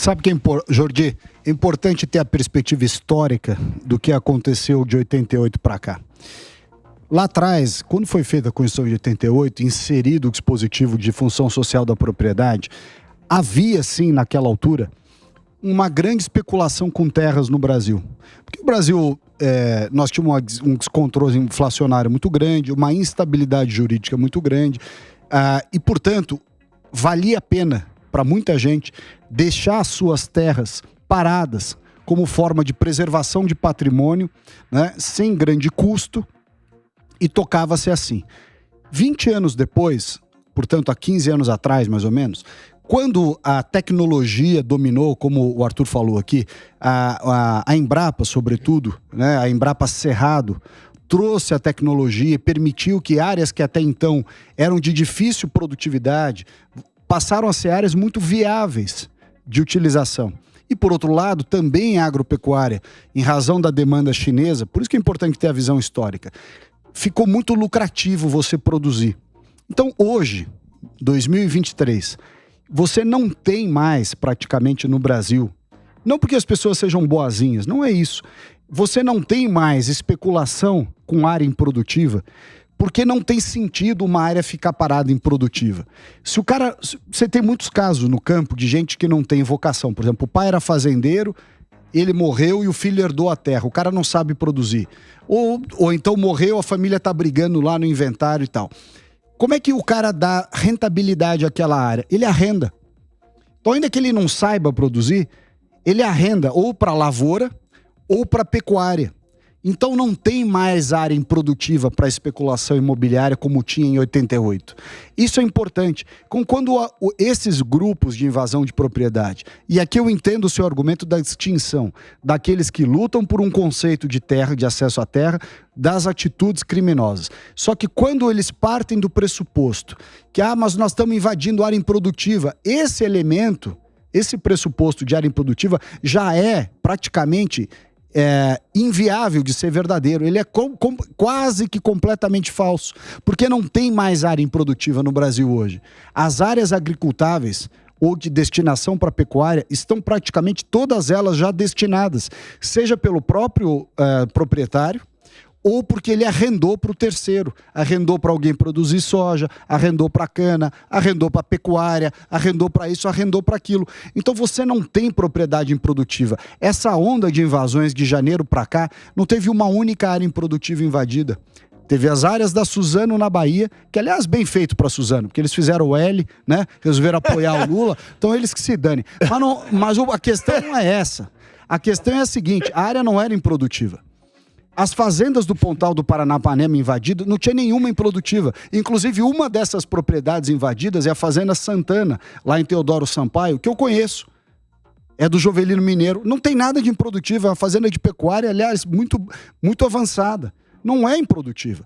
sabe que Jordi, é importante ter a perspectiva histórica do que aconteceu de 88 para cá. Lá atrás, quando foi feita a Constituição de 88, inserido o dispositivo de função social da propriedade, havia sim, naquela altura, uma grande especulação com terras no Brasil. Porque o Brasil, nós tínhamos um descontrole inflacionário muito grande, uma instabilidade jurídica muito grande, e, portanto, valia a pena para muita gente deixar as suas terras paradas como forma de preservação de patrimônio, né, sem grande custo, e tocava-se assim. 20 anos depois, portanto há 15 anos atrás mais ou menos, quando a tecnologia dominou, como o Arthur falou aqui, a Embrapa sobretudo, né, a Embrapa Cerrado, trouxe a tecnologia e permitiu que áreas que até então eram de difícil produtividade passaram a ser áreas muito viáveis de utilização. E, por outro lado, também a agropecuária, em razão da demanda chinesa, por isso que é importante ter a visão histórica, ficou muito lucrativo você produzir. Então, hoje, 2023, você não tem mais, praticamente no Brasil, não porque as pessoas sejam boazinhas, não é isso. Você não tem mais especulação com área improdutiva, porque não tem sentido uma área ficar parada improdutiva. Se o cara... Você tem muitos casos no campo de gente que não tem vocação. Por exemplo, o pai era fazendeiro, ele morreu e o filho herdou a terra. O cara não sabe produzir. Ou então morreu, a família está brigando lá no inventário e tal. Como é que o cara dá rentabilidade àquela área? Ele arrenda. Então, ainda que ele não saiba produzir, ele arrenda ou para lavoura ou para pecuária. Então não tem mais área improdutiva para especulação imobiliária como tinha em 88. Isso é importante. Quando esses grupos de invasão de propriedade, e aqui eu entendo o seu argumento da distinção daqueles que lutam por um conceito de terra, de acesso à terra, das atitudes criminosas. Só que quando eles partem do pressuposto que, mas nós estamos invadindo área improdutiva, esse elemento, esse pressuposto de área improdutiva já é praticamente... inviável de ser verdadeiro. Ele é quase que completamente falso, porque não tem mais área improdutiva no Brasil hoje. As áreas agricultáveis ou de destinação para pecuária estão praticamente todas elas já destinadas, seja pelo próprio proprietário, ou porque ele arrendou para o terceiro, arrendou para alguém produzir soja, arrendou para cana, arrendou para pecuária, arrendou para isso, arrendou para aquilo. Então você não tem propriedade improdutiva. Essa onda de invasões de janeiro para cá, não teve uma única área improdutiva invadida. Teve as áreas da Suzano na Bahia, que aliás bem feito para Suzano, porque eles fizeram o L, né? Resolveram apoiar o Lula, então eles que se danem. Mas a questão não é essa. A questão é a seguinte, a área não era improdutiva. As fazendas do Pontal do Paranapanema invadidas, não tinha nenhuma improdutiva. Inclusive, uma dessas propriedades invadidas é a Fazenda Santana, lá em Teodoro Sampaio, que eu conheço. É do Jovelino Mineiro. Não tem nada de improdutiva. É uma fazenda de pecuária, aliás, muito, muito avançada. Não é improdutiva.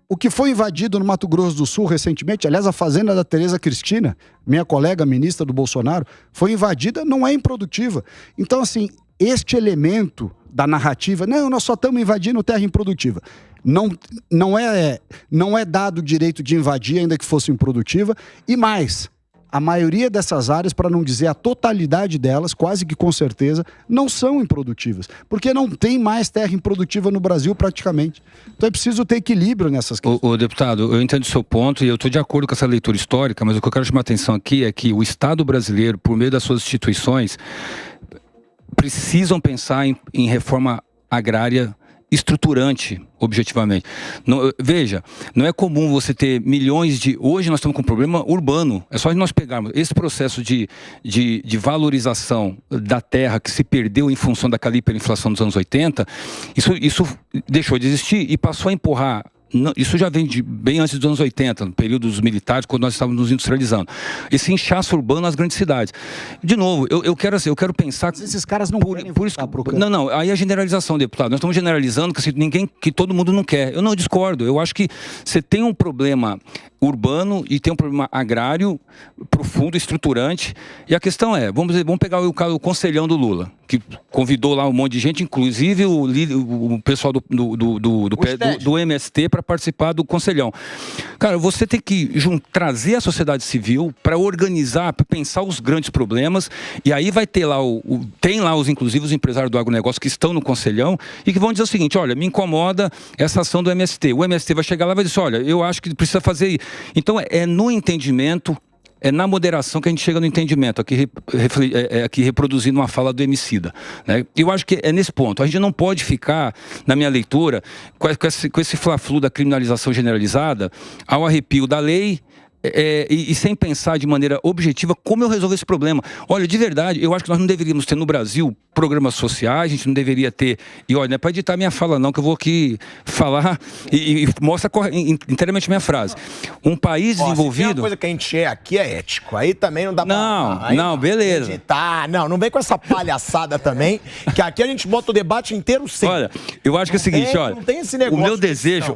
O que foi invadido no Mato Grosso do Sul recentemente, aliás, a fazenda da Tereza Cristina, minha colega ministra do Bolsonaro, foi invadida, não é improdutiva. Então, assim, este elemento da narrativa, não, nós só estamos invadindo terra improdutiva. Não é dado o direito de invadir, ainda que fosse improdutiva, e mais, a maioria dessas áreas, para não dizer a totalidade delas, quase que com certeza, não são improdutivas, porque não tem mais terra improdutiva no Brasil praticamente. Então é preciso ter equilíbrio nessas questões. Ô, deputado, eu entendo o seu ponto e eu estou de acordo com essa leitura histórica, mas o que eu quero chamar a atenção aqui é que o Estado brasileiro, por meio das suas instituições, precisam pensar em reforma agrária estruturante, objetivamente. Não, veja, não é comum você ter milhões de... Hoje nós estamos com um problema urbano. É só nós pegarmos esse processo de valorização da terra que se perdeu em função daquela hiperinflação dos anos 80, isso deixou de existir e passou a empurrar. Não, isso já vem bem antes dos anos 80, no período dos militares, quando nós estávamos nos industrializando. Esse inchaço urbano nas grandes cidades. De novo, eu quero pensar... Mas esses caras não querem voltar pro campo. Não, aí é generalização, deputado. Nós estamos generalizando que todo mundo não quer. Eu não discordo. Eu acho que você tem um problema urbano e tem um problema agrário profundo, estruturante. E a questão é, vamos pegar o conselhão do Lula, que convidou lá um monte de gente, inclusive o pessoal do MST para participar do Conselhão. Cara, você tem que trazer a sociedade civil para organizar, para pensar os grandes problemas, e aí vai ter lá, tem lá inclusive os empresários do agronegócio que estão no Conselhão e que vão dizer o seguinte: olha, me incomoda essa ação do MST. O MST vai chegar lá e vai dizer: olha, eu acho que precisa fazer. Então, é no entendimento, é na moderação que a gente chega no entendimento, aqui reproduzindo uma fala do Emicida, né? Eu acho que é nesse ponto. A gente não pode ficar, na minha leitura, com esse fla-flu da criminalização generalizada, ao arrepio da lei, e sem pensar de maneira objetiva como eu resolver esse problema. Olha, de verdade, eu acho que nós não deveríamos ter no Brasil programas sociais, a gente não deveria ter... E olha, não é para editar minha fala não, que eu vou aqui falar e mostra inteiramente minha frase. Um país desenvolvido... Se tem uma coisa que a gente aqui é ético, aí também não dá pra... Não, beleza. Editar. Não vem com essa palhaçada também, que aqui a gente bota o debate inteiro sem. Olha, eu acho que é o seguinte, olha, não tem esse negócio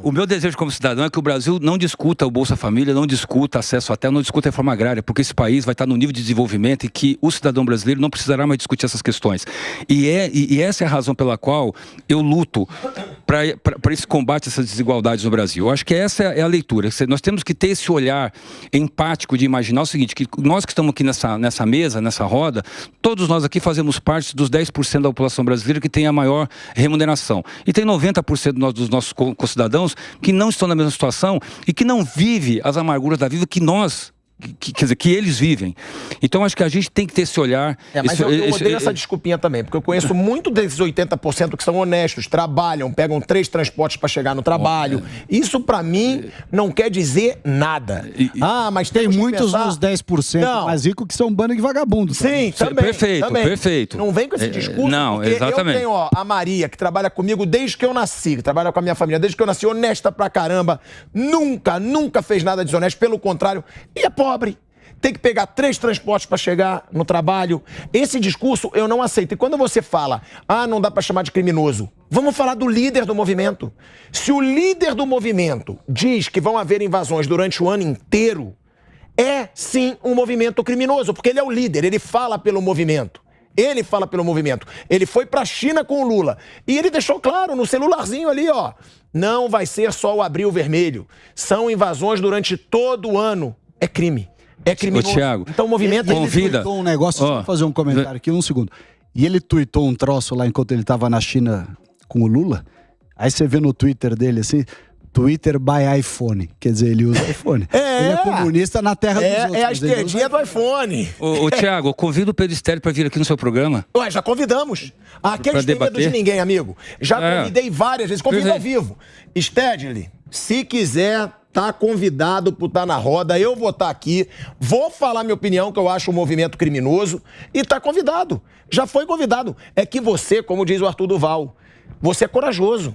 o meu desejo como cidadão é que o Brasil não discuta o Bolsa Família, não discuta acesso à terra, não discuta a reforma agrária, porque esse país vai estar no nível de desenvolvimento e que o cidadão brasileiro não precisará mais discutir essas questões. E essa é a razão pela qual eu luto para esse combate a essas desigualdades no Brasil. Eu acho que essa é a leitura. Nós temos que ter esse olhar empático de imaginar o seguinte, que nós que estamos aqui nessa mesa, nessa roda, todos nós aqui fazemos parte dos 10% da população brasileira que tem a maior remuneração. E tem 90% dos nossos concidadãos que não estão na mesma situação e que não vivem as amarguras da vida que nós... quer dizer, que eles vivem. Então acho que a gente tem que ter esse olhar. Mas eu odeio essa desculpinha também, porque eu conheço muito desses 80% que são honestos, trabalham, pegam 3 transportes para chegar no trabalho. Isso para mim não quer dizer nada. Mas tem muitos nos 10% mais ricos que são um bando de vagabundos. Sim, também. Perfeito. Não vem com esse discurso. Não, exatamente. Eu tenho a Maria, que trabalha comigo desde que eu nasci, que trabalha com a minha família desde que eu nasci, honesta pra caramba, nunca fez nada desonesto, pelo contrário, e é pobre. Tem que pegar 3 transportes para chegar no trabalho. Esse discurso eu não aceito. E quando você fala, não dá para chamar de criminoso, vamos falar do líder do movimento. Se o líder do movimento diz que vão haver invasões durante o ano inteiro, é sim um movimento criminoso, porque ele é o líder, ele fala pelo movimento. Ele foi para a China com o Lula. E ele deixou claro no celularzinho ali, ó. Não vai ser só o Abril Vermelho. São invasões durante todo o ano. É crime. É criminoso. Thiago, então o movimento... Ele tweetou um negócio, só pra fazer um comentário aqui, um segundo. E ele tweetou um troço lá enquanto ele estava na China com o Lula. Aí você vê no Twitter dele assim... Twitter by iPhone. Quer dizer, ele usa iPhone. Ele é comunista na terra dos outros. É a esquerdinha do iPhone. Ô Thiago, eu convido o Pedro Stélio para vir aqui no seu programa. Ué, já convidamos. Aqui a gente tem medo de ninguém, amigo. Já convidei várias vezes. Convido ao vivo. Stélio, se quiser... tá convidado por estar na roda, eu vou estar aqui, vou falar minha opinião, que eu acho um movimento criminoso, e tá convidado, já foi convidado. É que você, como diz o Arthur Duval, você é corajoso.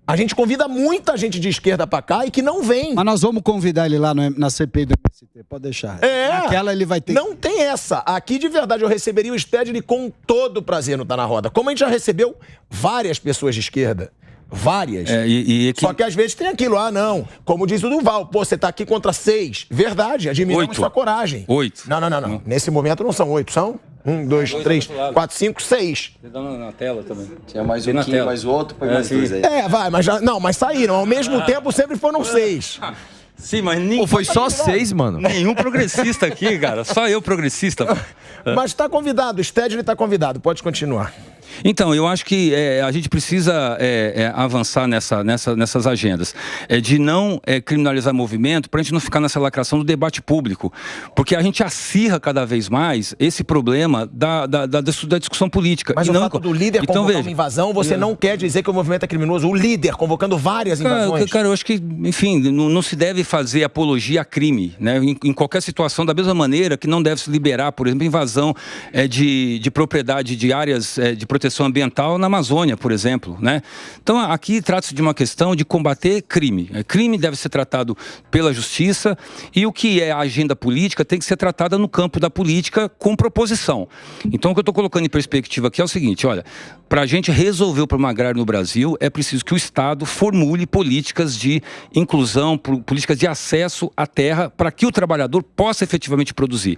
A gente convida muita gente de esquerda pra cá e que não vem. Mas nós vamos convidar ele lá na CPI do MST, pode deixar. Naquela ele vai ter... Não tem essa. Aqui, de verdade, eu receberia o Stedley com todo prazer no Tá Na Roda. Como a gente já recebeu várias pessoas de esquerda. Várias. Só que às vezes tem aquilo, não. Como diz o Duval, você tá aqui contra 6. Verdade, admiramos sua coragem. 8. Não. Nesse momento não são 8, são 1, 2, 3, 4, 5, 6. Você dá na tela também. Tinha mais um aqui, mais o outro, põe mais 2 aí. Mas saíram. Ao mesmo tempo sempre foram 6. Sim, mas ninguém... foi só 6, mano. Nenhum progressista aqui, cara. Só eu progressista. Mas tá convidado, o Stedley tá convidado. Pode continuar. Então, eu acho que a gente precisa avançar nessas agendas. De não criminalizar movimento, para a gente não ficar nessa lacração do debate público. Porque a gente acirra cada vez mais esse problema da discussão política. Mas o fato do líder convocar uma invasão, você não quer dizer que o movimento é criminoso. O líder convocando várias invasões. Cara, eu acho que, enfim, não se deve fazer apologia a crime, né? Em qualquer situação, da mesma maneira que não deve se liberar, por exemplo, invasão de propriedade de áreas de proteção proteção ambiental na Amazônia, por exemplo, né? Então, aqui trata-se de uma questão de combater crime. Crime deve ser tratado pela justiça e o que é a agenda política tem que ser tratada no campo da política com proposição. Então, o que eu estou colocando em perspectiva aqui é o seguinte, olha, para a gente resolver o problema agrário no Brasil, é preciso que o Estado formule políticas de inclusão, políticas de acesso à terra, para que o trabalhador possa efetivamente produzir.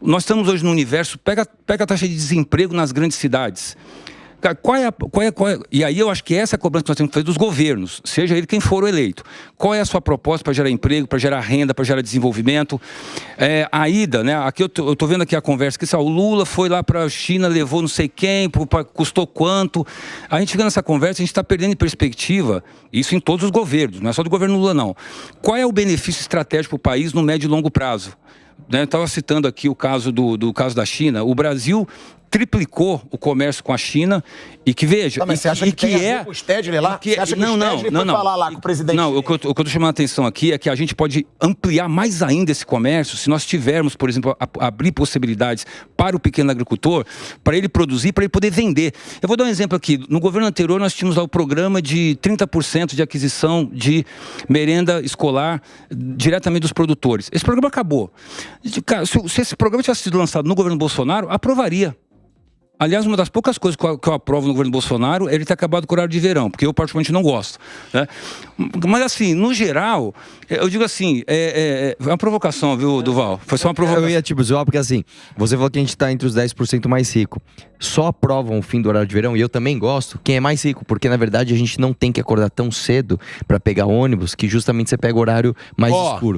Nós estamos hoje no universo, pega a taxa de desemprego nas grandes cidades. E aí eu acho que essa é a cobrança que nós temos que fazer dos governos, seja ele quem for o eleito. Qual é a sua proposta para gerar emprego, para gerar renda, para gerar desenvolvimento? A ida, né? Aqui eu tô vendo aqui a conversa, que o Lula foi lá para a China, levou não sei quem, custou quanto. A gente fica nessa conversa, a gente está perdendo em perspectiva, isso em todos os governos, não é só do governo Lula não. Qual é o benefício estratégico para o país no médio e longo prazo? Estava citando aqui o caso do caso da China. O Brasil triplicou o comércio com a China e que, veja... Mas você acha que tem a ver com o Stedley lá? Você acha que o Stedley foi falar lá com o presidente? Não, o que eu estou chamando a atenção aqui é que a gente pode ampliar mais ainda esse comércio se nós tivermos, por exemplo, abrir possibilidades para o pequeno agricultor, para ele produzir, para ele poder vender. Eu vou dar um exemplo aqui. No governo anterior, nós tínhamos lá o programa de 30% de aquisição de merenda escolar diretamente dos produtores. Esse programa acabou. Se esse programa tivesse sido lançado no governo Bolsonaro, aprovaria. Aliás, uma das poucas coisas que eu aprovo no governo Bolsonaro é ele ter acabado com o horário de verão, porque eu particularmente não gosto, né? Mas assim, no geral, eu digo assim, é uma provocação, viu, Duval? Foi só uma provocação. Eu ia tipo zoar, porque assim, você falou que a gente tá entre os 10% mais ricos. Só aprovam o fim do horário de verão, e eu também gosto, quem é mais rico, porque na verdade a gente não tem que acordar tão cedo pra pegar ônibus, que justamente você pega o horário mais escuro.